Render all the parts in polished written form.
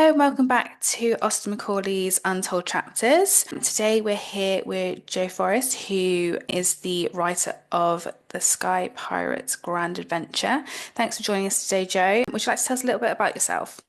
Hello, and welcome back to Austin Macaulay's Untold Chapters. Today we're here with Joe Forrest, who is the writer of The Sky Pirates Grand Adventure. Thanks for joining us today, Joe. Would you like to tell us a little bit about yourself?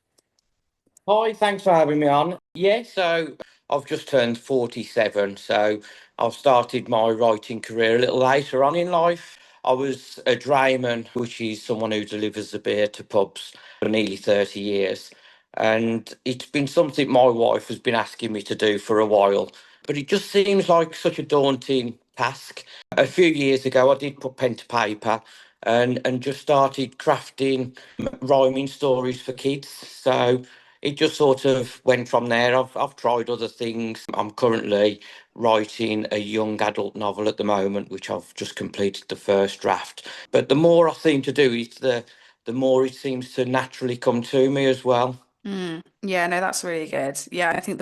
Hi, thanks for having me on. Yeah, so I've just turned 47, so I've started my writing career a little later on in life. I was a drayman, which is someone who delivers the beer to pubs for nearly 30 years. And it's been something my wife has been asking me to do for a while, but it just seems like such a daunting task. A few years ago, I did put pen to paper and just started crafting rhyming stories for kids. So it just sort of went from there. I've tried other things. I'm currently writing a young adult novel at the moment, which I've just completed the first draft. But the more I seem to do it, the more it seems to naturally come to me as well. Yeah, no, that's really good. Yeah, I think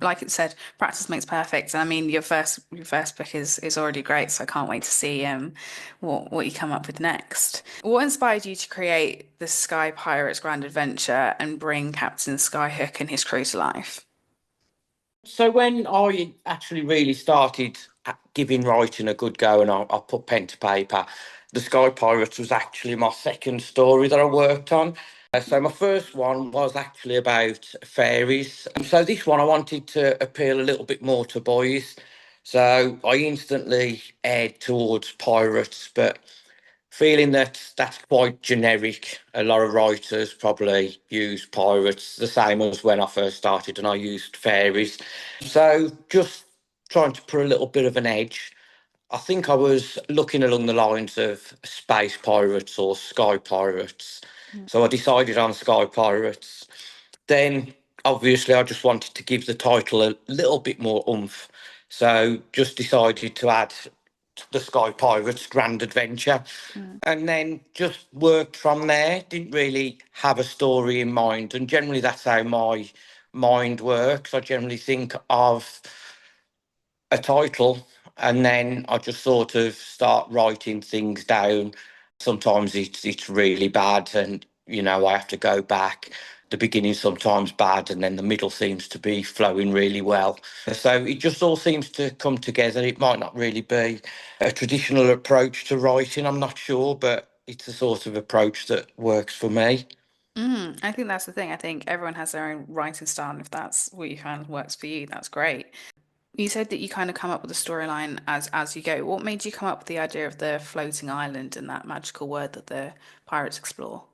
like it said, practice makes perfect. And I mean, your first book is already great, so I can't wait to see what you come up with next. What inspired you to create the Sky Pirates Grand Adventure and bring Captain Skyhook and his crew to life? So when I actually really started giving writing a good go and I put pen to paper, The Sky Pirates was actually my second story that I worked on. So my first one was actually about fairies. So this one I wanted to appeal a little bit more to boys. So I instantly aired towards pirates, but feeling that that's quite generic. A lot of writers probably use pirates the same as when I first started and I used fairies. So just trying to put a little bit of an edge. I think I was looking along the lines of space pirates or sky pirates. So I decided on sky pirates. Then obviously I just wanted to give the title a little bit more oomph. So just decided to add the Sky Pirates Grand Adventure and then just worked from there. Didn't really have a story in mind, and generally that's how my mind works. I generally think of a title, and then I just sort of start writing things down. Sometimes it's really bad, and I have to go back. The beginning's sometimes bad, and then the middle seems to be flowing really well. So it just all seems to come together. It might not really be a traditional approach to writing, I'm not sure, but it's a sort of approach that works for me. I think that's the thing. I think everyone has their own writing style, and if that's what you find works for you, that's great. You said that you kind of come up with a storyline as you go. What made you come up with the idea of the floating island and that magical world that the pirates explore?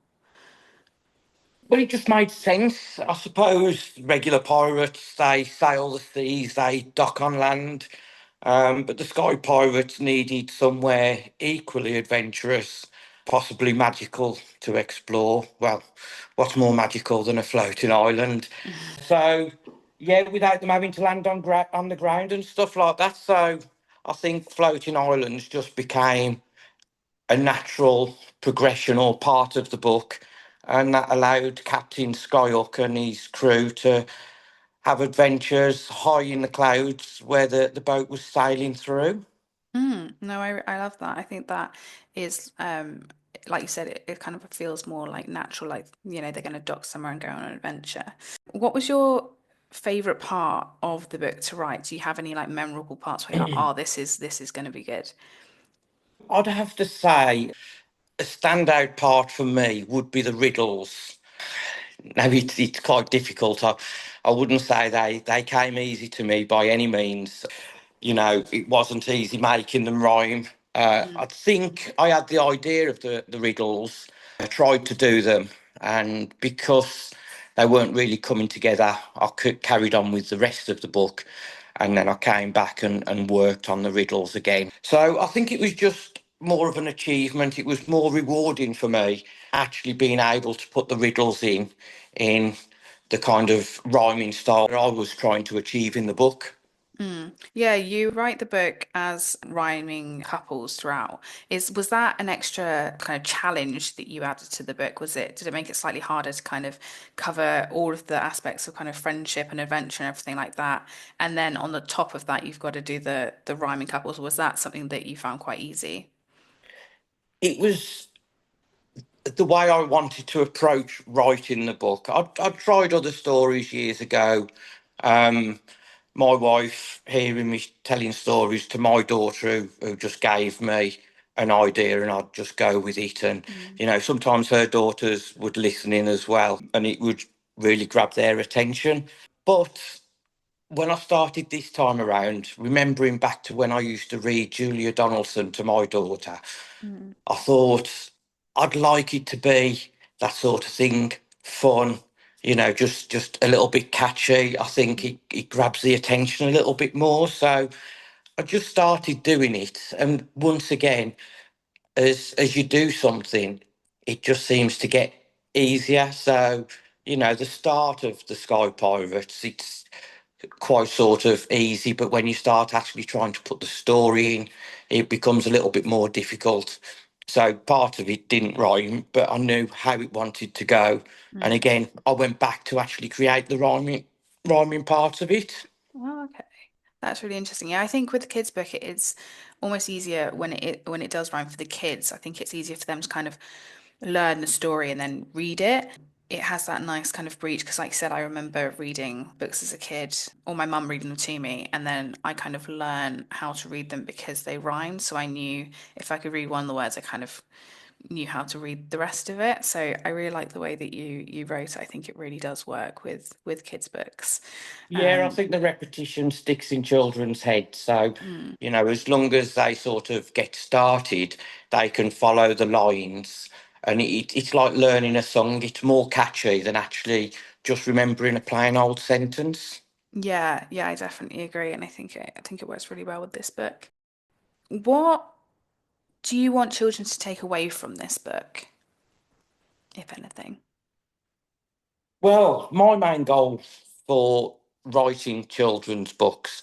Well, it just made sense. I suppose regular pirates, they sail the seas, they dock on land. But the Sky Pirates needed somewhere equally adventurous, possibly magical to explore. Well, what's more magical than a floating island? So, yeah, without them having to land on the ground and stuff like that. So, I think floating islands just became a natural progression or part of the book, and that allowed Captain Skyhook and his crew to have adventures high in the clouds where the boat was sailing through. No, I love that. I think that is like you said, it kind of feels more like natural, like they're going to dock somewhere and go on an adventure. What was your favorite part of the book to write? Do you have any like memorable parts where you're like, oh, this is going to be good? I'd have to say a standout part for me would be the riddles. Now it's quite difficult. I wouldn't say they came easy to me by any means. It wasn't easy making them rhyme. I think I had the idea of the riddles. I tried to do them, and because they weren't really coming together, carried on with the rest of the book, and then I came back and worked on the riddles again. So I think it was just more of an achievement. It was more rewarding for me actually being able to put the riddles in the kind of rhyming style that I was trying to achieve in the book. Yeah, you write the book as rhyming couples throughout. Was that an extra kind of challenge that you added to the book? Did it make it slightly harder to kind of cover all of the aspects of kind of friendship and adventure and everything like that? And then on the top of that, you've got to do the rhyming couples. Was that something that you found quite easy? It was the way I wanted to approach writing the book. I'd tried other stories years ago. Um, my wife hearing me telling stories to my daughter who just gave me an idea and I'd just go with it. And, Mm, sometimes her daughters would listen in as well and it would really grab their attention. But when I started this time around, remembering back to when I used to read Julia Donaldson to my daughter, mm, I thought I'd like it to be that sort of thing, fun, just a little bit catchy. I think mm. it grabs the attention a little bit more. So I just started doing it. And once again, as you do something, it just seems to get easier. So, the start of the Sky Pirates, it's quite sort of easy, but when you start actually trying to put the story in, it becomes a little bit more difficult. So part of it didn't rhyme, but I knew how it wanted to go. And Mm. again, I went back to actually create the rhyming part of it. Oh, okay. That's really interesting. Yeah, I think with the kids' book, it's almost easier when it does rhyme for the kids. I think it's easier for them to kind of learn the story and then read it. It has that nice kind of breach because, like you said, I remember reading books as a kid, or my mum reading them to me, and then I kind of learned how to read them because they rhymed. So I knew if I could read one of the words, I kind of knew how to read the rest of it. So I really like the way that you wrote it. I think it really does work with kids' books. Yeah, I Um, think the repetition sticks in children's heads. So, mm. as long as they sort of get started, they can follow the lines. And it's like learning a song. It's more catchy than actually just remembering a plain old sentence. Yeah, yeah, I definitely agree, and I think it works really well with this book. What do you want children to take away from this book, if anything? Well, my main goal for writing children's books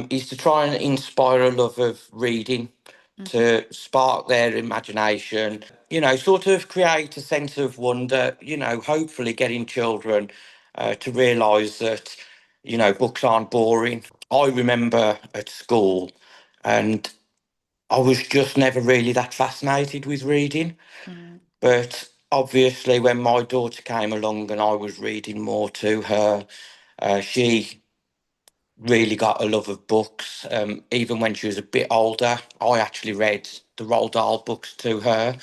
is to try and inspire a love of reading, Hmm. to spark their imagination, sort of create a sense of wonder, hopefully getting children to realise that, books aren't boring. I remember at school and I was just never really that fascinated with reading. Mm, But obviously, when my daughter came along and I was reading more to her, she really got a love of books. Even when she was a bit older, I actually read the Roald Dahl books to her.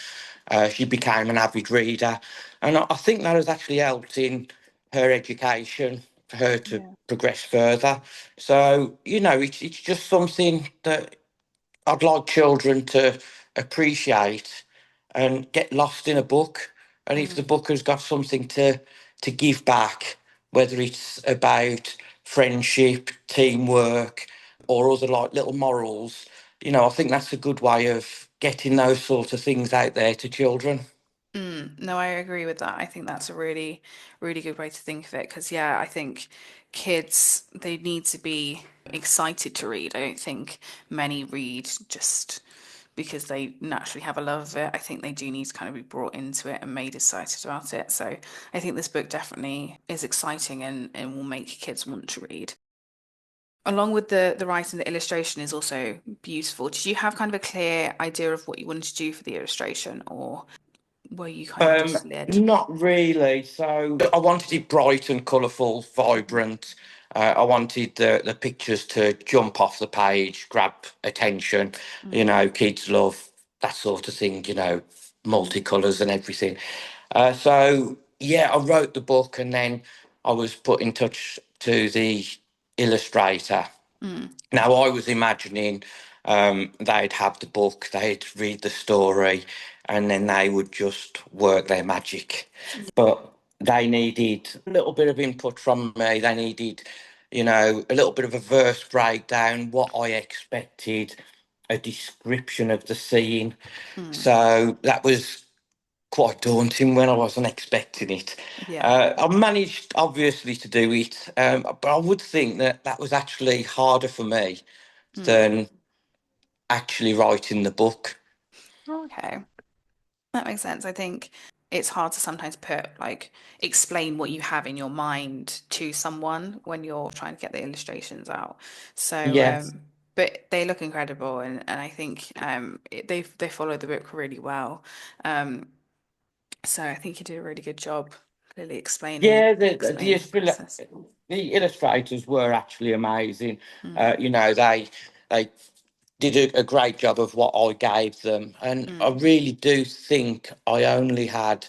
She became an avid reader. And I think that has actually helped in her education for her to yeah. progress further. So, it's just something that I'd like children to appreciate and get lost in a book. And if the Mm, book has got something to give back, whether it's about friendship, teamwork, or other like little morals, I think that's a good way of getting those sort of things out there to children. no, I agree with that. I think that's a really, really good way to think of it because, yeah, I think kids, they need to be excited to read. I don't think many read just because they naturally have a love of it. I think they do need to kind of be brought into it and made excited about it. So I think this book definitely is exciting and will make kids want to read. Along with the writing, the illustration is also beautiful. Did you have kind of a clear idea of what you wanted to do for the illustration, or were you kind of just led? Not really. So I wanted it bright and colourful, vibrant. I wanted the pictures to jump off the page, grab attention. Mm, Kids love that sort of thing, mm, multicolours and everything. So yeah, I wrote the book and then I was put in touch to the illustrator. mm, Now, I was imagining they'd have the book, they'd read the story, and then they would just work their magic. But they needed a little bit of input from me. They needed, a little bit of a verse breakdown, what I expected, a description of the scene. mm. So that was quite daunting when I wasn't expecting it. Yeah. I managed, obviously, to do it, but I would think that that was actually harder for me Mm. than actually writing the book. Okay. That makes sense. I think it's hard to sometimes explain what you have in your mind to someone when you're trying to get the illustrations out. So, Yes. but they look incredible, and I think they follow the book really well. Um, So I think you did a really good job clearly Yeah, explaining the process. the illustrators were actually amazing. Mm, They did a great job of what I gave them, and I mm, really do think I only had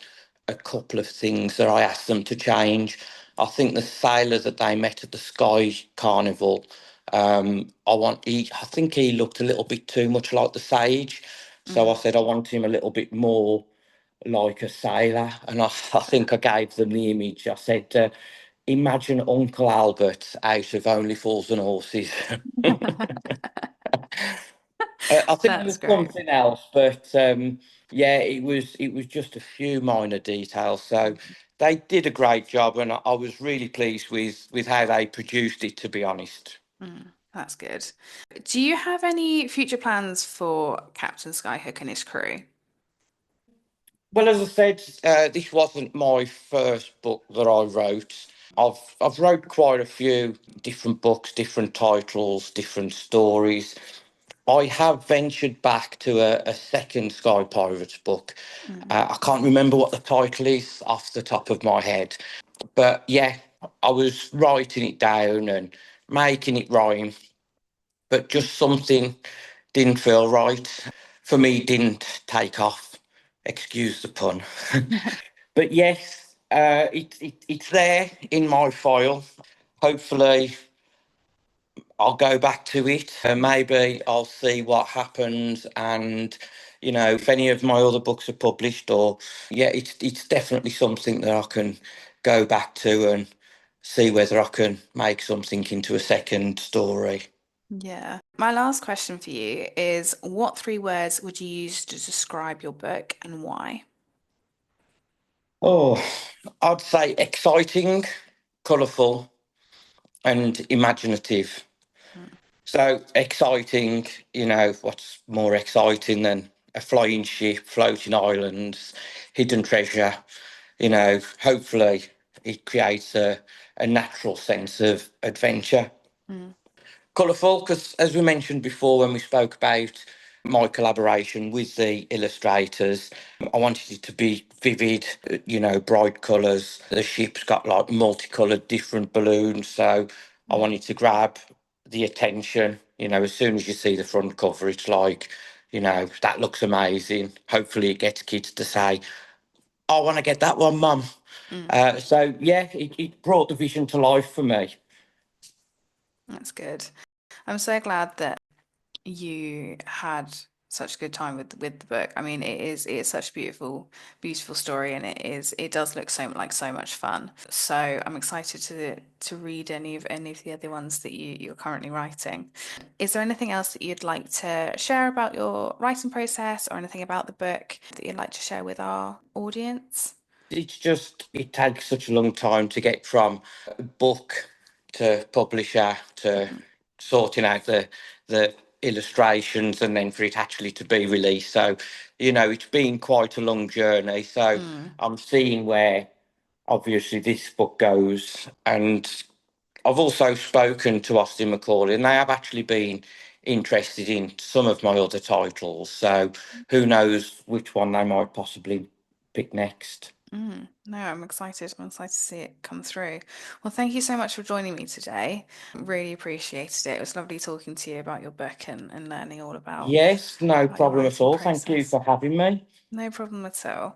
a couple of things that I asked them to change. I think the sailor that they met at the Sky Carnival, I think he looked a little bit too much like the Sage, so I mm. said I want him a little bit more like a sailor, and I think I gave them the image. I said, imagine Uncle Albert out of Only Fools and Horses. I think there That's was great. something else, but yeah, it was just a few minor details. So they did a great job, and I was really pleased with how they produced it. To be honest. That's good. Do you have any future plans for Captain Skyhook and his crew? Well, as I said, this wasn't my first book that I wrote. I've wrote quite a few different books, different titles, different stories. I have ventured back to a second Sky Pirates book. Mm. I can't remember what the title is off the top of my head, but yeah, I was writing it down and making it rhyme, but just something didn't feel right. For me, it didn't take off. Excuse the pun. But yes, it's there in my file. Hopefully, I'll go back to it. Maybe I'll see what happens, and if any of my other books are published, or yeah, it's definitely something that I can go back to and see whether I can make something into a second story. Yeah. My last question for you is what three words would you use to describe your book and why? Oh, I'd say exciting, colourful, and imaginative. Mm, So exciting, what's more exciting than a flying ship, floating islands, hidden treasure? Hopefully it creates a natural sense of adventure. mm, Colourful, because as we mentioned before when we spoke about my collaboration with the illustrators, I wanted it to be vivid, bright colours. The ship's got like multicoloured different balloons, so I mm, wanted to grab the attention. As soon as you see the front cover, it's like, that looks amazing. Hopefully, it gets kids to say, I want to get that one, Mum. mm. So, yeah, it brought the vision to life for me. That's good. I'm so glad that you had such a good time with the book. I mean, it is such a beautiful story, and it does look so much fun. So I'm excited to read any of the other ones that you're currently writing. Is there anything else that you'd like to share about your writing process or anything about the book that you'd like to share with our audience? It takes such a long time to get from book to publisher to Mm, sorting out the illustrations and then for it actually to be released. So, it's been quite a long journey. So mm, I'm seeing where obviously this book goes. And I've also spoken to AustinMacauley, and they have actually been interested in some of my other titles. So who knows which one they might possibly pick next. No, I'm excited. I'm excited to see it come through. Well, thank you so much for joining me today. Really appreciated it. It was lovely talking to you about your book and learning all Yes, no about your problem at writing all. Thank you process. for having me. No problem at all.